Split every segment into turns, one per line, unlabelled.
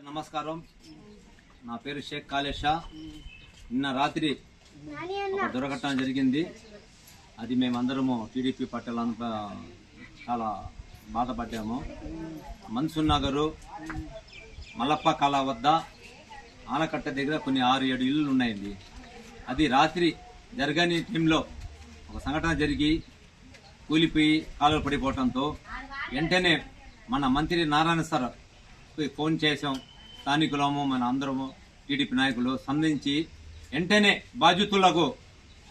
నమస్కారం. నా పేరు షేక్ కాళేషా. నిన్న రాత్రి ఒక దుర్ఘటన జరిగింది. అది మేమందరము టీడీపీ పార్టీలంతా చాలా బాధపడ్డాము. మన్సూర్ నగరు మల్లప్ప కాలా వద్ద ఆనకట్ట దగ్గర కొన్ని 6-7 ఇళ్ళు ఉన్నాయండి. అది రాత్రి జరగని టైంలో ఒక సంఘటన జరిగి కూలిపోయి కాలువలు పడిపోవడంతో వెంటనే మన మంత్రి నారాయణ సార్ ఫోన్ చేసాం. స్థానికులము మన అందరము టీడీపీ నాయకులు సంధించి వెంటనే బాధితులకు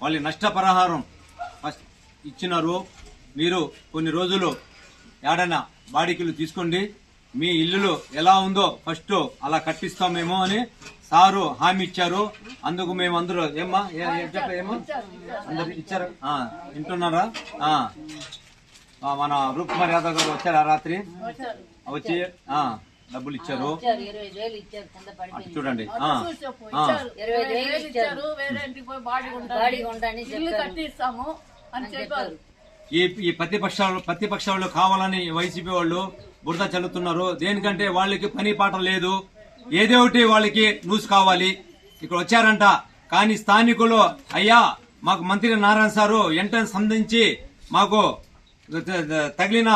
వాళ్ళ నష్టపరిహారం ఇచ్చినారు. మీరు కొన్ని రోజులు ఏడైనా బాడికలు తీసుకోండి, మీ ఇల్లులు ఎలా ఉందో ఫస్ట్ అలా కట్టిస్తామేమో అని సారు హామీ ఇచ్చారు. అందుకు మేము అందరూ ఏమో అందరు ఇచ్చారు. వింటున్నారా? మన రూప్ కుమార్ యాదవ్ గారు వచ్చారా రాత్రి? వచ్చి డబ్బులు ఇచ్చారు. చూడండి, ఈ ప్రతిపక్షాలు కావాలని వైసీపీ వాళ్ళు బురద చల్లుతున్నారు. దేనికంటే వాళ్ళకి పని పాట లేదు, ఏదో ఒకటి వాళ్ళకి న్యూస్ కావాలి. ఇక్కడ వచ్చారంట, కానీ స్థానికులు అయ్యా మాకు మంత్రి నారాయణ సారు వెంటనే సంధించి మాకు తగిలిన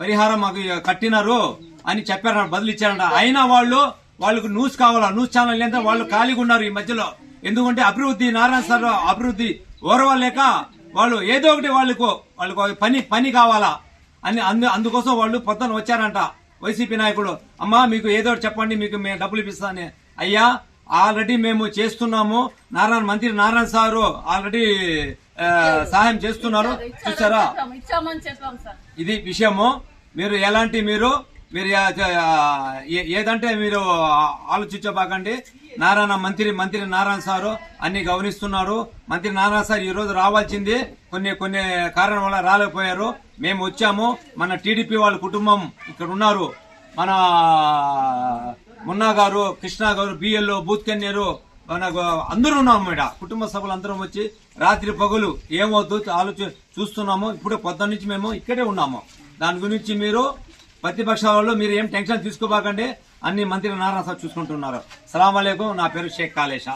పరిహారం మాకు కట్టినారు అని చెప్పారంట, బదులు ఇచ్చారంట. అయినా వాళ్ళకు న్యూస్ కావాలా, న్యూస్ ఛానల్ ఎంత వాళ్ళు ఖాళీగా ఉన్నారు ఈ మధ్యలో. ఎందుకంటే అభివృద్ధి నారాయణ సార్ అభివృద్ధి ఓరవలేక వాళ్ళు ఏదో ఒకటి వాళ్ళకు పని కావాలా అని అందుకోసం వాళ్ళు పొద్దున వచ్చారంట వైసీపీ నాయకులు. అమ్మా మీకు ఏదో ఒకటి చెప్పండి, మీకు మేము డబ్బులు ఇప్పిస్తామని. అయ్యా ఆల్రెడీ మేము చేస్తున్నాము, మంత్రి నారాయణ సారు ఆల్రెడీ సహాయం చేస్తున్నారు. చూసారా, ఇది విషయము. మీరు ఎలాంటి మీరు ఏదంటే మీరు ఆలోచించబాకండి. మంత్రి నారాయణ సారు అన్ని గమనిస్తున్నారు. మంత్రి నారాయణ సార్ ఈ రోజు రావాల్సింది, కొన్ని కారణం వల్ల రాలేకపోయారు. మేము వచ్చాము. మన టీడీపీ వాళ్ళ కుటుంబం ఇక్కడ ఉన్నారు. మన మున్నా గారు, కృష్ణ గారు, బిఎల్ఓ, బూత్ కన్యరు, మనకు అందరూ ఉన్నాము. ఇక్కడ కుటుంబ సభ్యులు అందరం వచ్చి రాత్రి పగులు ఏమవుద్దు చూస్తున్నాము. ఇప్పుడు పొద్దున్న నుంచి మేము ఇక్కడే ఉన్నాము. దాని గురించి మీరు ప్రతిపక్షాలలో మీరు ఏం టెన్షన్ తీసుకోబాకండి. అన్ని మంత్రి నారాయణ సార్ చూసుకుంటున్నారు. సలాం అలైకుం. నా పేరు షేక్ కాళేషా.